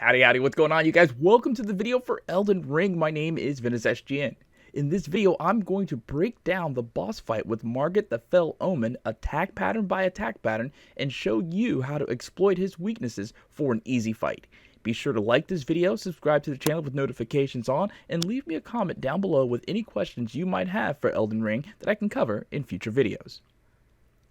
Howdy, what's going on, you guys? Welcome to the video for Elden Ring. My name is Ventus SGN. In this video, I'm going to break down the boss fight with Margit the Fell Omen, attack pattern by attack pattern, and show you how to exploit his weaknesses for an easy fight. Be sure to like this video, subscribe to the channel with notifications on, and leave me a comment down below with any questions you might have for Elden Ring that I can cover in future videos.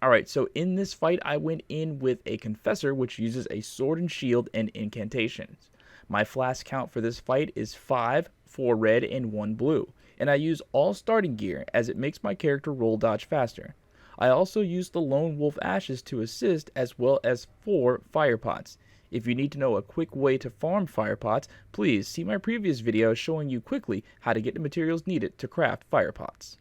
Alright, so in this fight I went in with a Confessor which uses a sword and shield and incantations. My flask count for this fight is 5, 4 red, and 1 blue, and I use all starting gear as it makes my character roll dodge faster. I also use the Lone Wolf Ashes to assist as well as 4 fire pots. If you need to know a quick way to farm fire pots, please see my previous video showing you quickly how to get the materials needed to craft fire pots.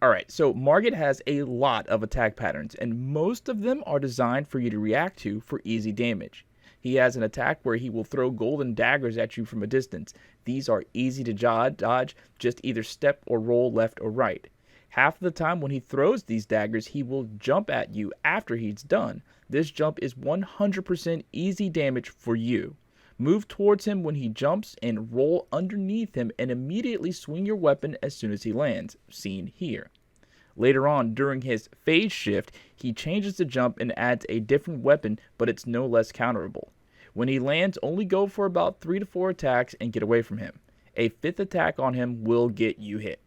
Alright, so Margit has a lot of attack patterns, and most of them are designed for you to react to for easy damage. He has an attack where he will throw golden daggers at you from a distance. These are easy to dodge, just either step or roll left or right. Half of the time when he throws these daggers, he will jump at you after he's done. This jump is 100% easy damage for you. Move towards him when he jumps and roll underneath him and immediately swing your weapon as soon as he lands, seen here. Later on, during his phase shift, he changes the jump and adds a different weapon, but it's no less counterable. When he lands, only go for about 3 to 4 attacks and get away from him. A 5th attack on him will get you hit.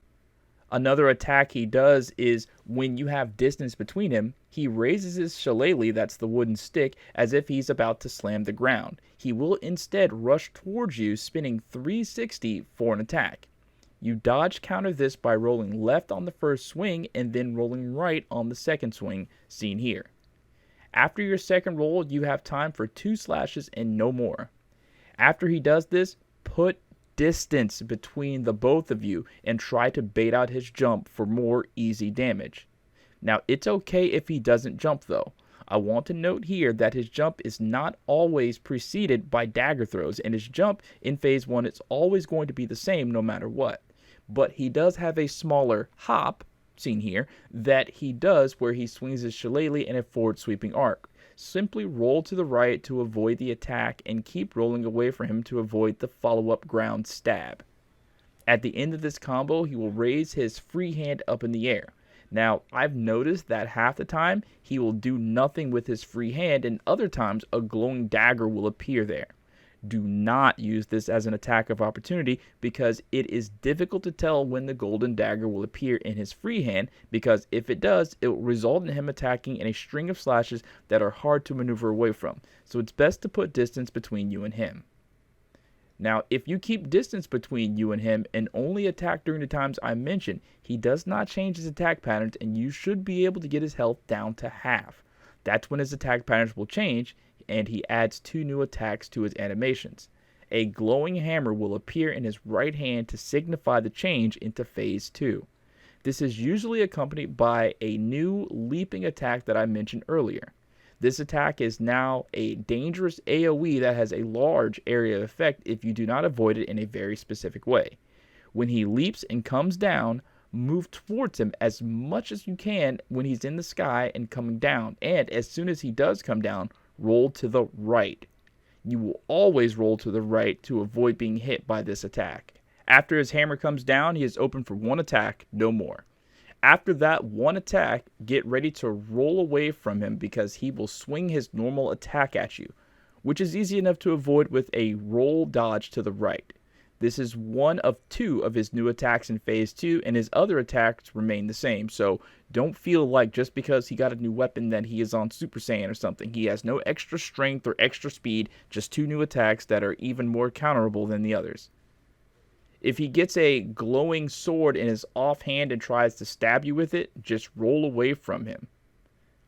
Another attack he does is when you have distance between him, he raises his shillelagh, that's the wooden stick, as if he's about to slam the ground. He will instead rush towards you, spinning 360 for an attack. You dodge counter this by rolling left on the first swing and then rolling right on the second swing, seen here. After your second roll, you have time for 2 slashes and no more. After he does this, put distance between the both of you and try to bait out his jump for more easy damage. Now, it's okay if he doesn't jump though. I want to note here that his jump is not always preceded by dagger throws, and his jump in phase 1 is always going to be the same no matter what. But he does have a smaller hop, seen here, that he does where he swings his shillelagh in a forward sweeping arc. Simply roll to the right to avoid the attack and keep rolling away from him to avoid the follow-up ground stab. At the end of this combo, he will raise his free hand up in the air. Now, I've noticed that half the time he will do nothing with his free hand, and other times a glowing dagger will appear there. Do not use this as an attack of opportunity because it is difficult to tell when the golden dagger will appear in his free hand, because if it does, it will result in him attacking in a string of slashes that are hard to maneuver away from. So it's best to put distance between you and him. Now, if you keep distance between you and him and only attack during the times I mentioned, he does not change his attack patterns and you should be able to get his health down to half. That's when his attack patterns will change, and he adds 2 new attacks to his animations. A glowing hammer will appear in his right hand to signify the change into phase 2. This is usually accompanied by a new leaping attack that I mentioned earlier. This attack is now a dangerous AoE that has a large area of effect if you do not avoid it in a very specific way. When he leaps and comes down, move towards him as much as you can when he's in the sky and coming down, and as soon as he does come down, roll to the right. You will always roll to the right to avoid being hit by this attack. After his hammer comes down, he is open for 1 attack, no more. After that 1 attack, get ready to roll away from him because he will swing his normal attack at you, which is easy enough to avoid with a roll dodge to the right. This is one of 2 of his new attacks in phase 2, and his other attacks remain the same, so don't feel like just because he got a new weapon that he is on Super Saiyan or something. He has no extra strength or extra speed, just 2 new attacks that are even more counterable than the others. If he gets a glowing sword in his offhand and tries to stab you with it, just roll away from him,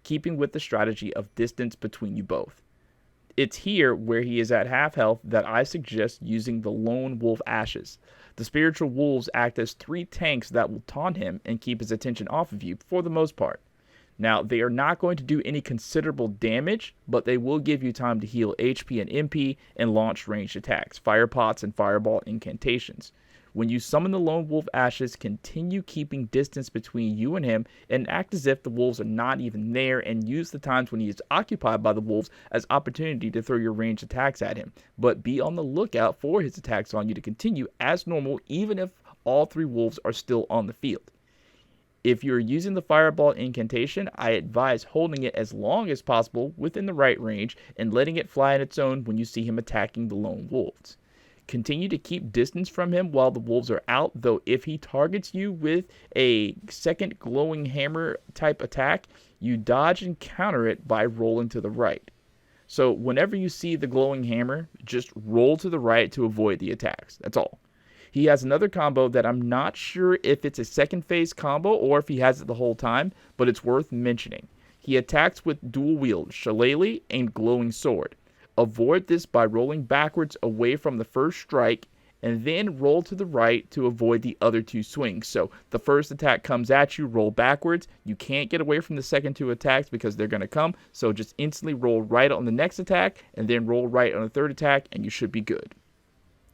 keeping with the strategy of distance between you both. It's here where he is at half health that I suggest using the Lone Wolf Ashes. The spiritual wolves act as 3 tanks that will taunt him and keep his attention off of you for the most part. Now, they are not going to do any considerable damage, but they will give you time to heal HP and MP and launch ranged attacks, fire pots and fireball incantations. When you summon the lone wolf ashes, continue keeping distance between you and him and act as if the wolves are not even there, and use the times when he is occupied by the wolves as opportunity to throw your ranged attacks at him. But be on the lookout for his attacks on you to continue as normal even if all 3 wolves are still on the field. If you're using the fireball incantation, I advise holding it as long as possible within the right range and letting it fly on its own when you see him attacking the lone wolves. Continue to keep distance from him while the wolves are out, though if he targets you with a second glowing hammer type attack, you dodge and counter it by rolling to the right. So whenever you see the glowing hammer, just roll to the right to avoid the attacks. That's all. He has another combo that I'm not sure if it's a second phase combo or if he has it the whole time, but it's worth mentioning. He attacks with dual wield, shillelagh, and glowing sword. Avoid this by rolling backwards away from the first strike and then roll to the right to avoid the other 2 swings. So the first attack comes at you, roll backwards. You can't get away from the second 2 attacks because they're going to come. So just instantly roll right on the next attack and then roll right on the third attack and you should be good.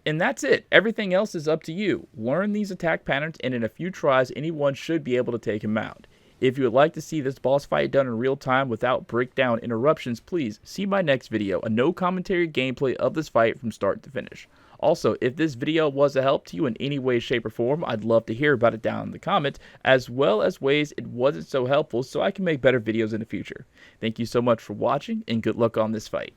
And that's it. Everything else is up to you. Learn these attack patterns and in a few tries anyone should be able to take him out. If you would like to see this boss fight done in real time without breakdown interruptions, please see my next video, a no commentary gameplay of this fight from start to finish. Also, if this video was a help to you in any way, shape, or form, I'd love to hear about it down in the comments, as well as ways it wasn't so helpful so I can make better videos in the future. Thank you so much for watching, and good luck on this fight.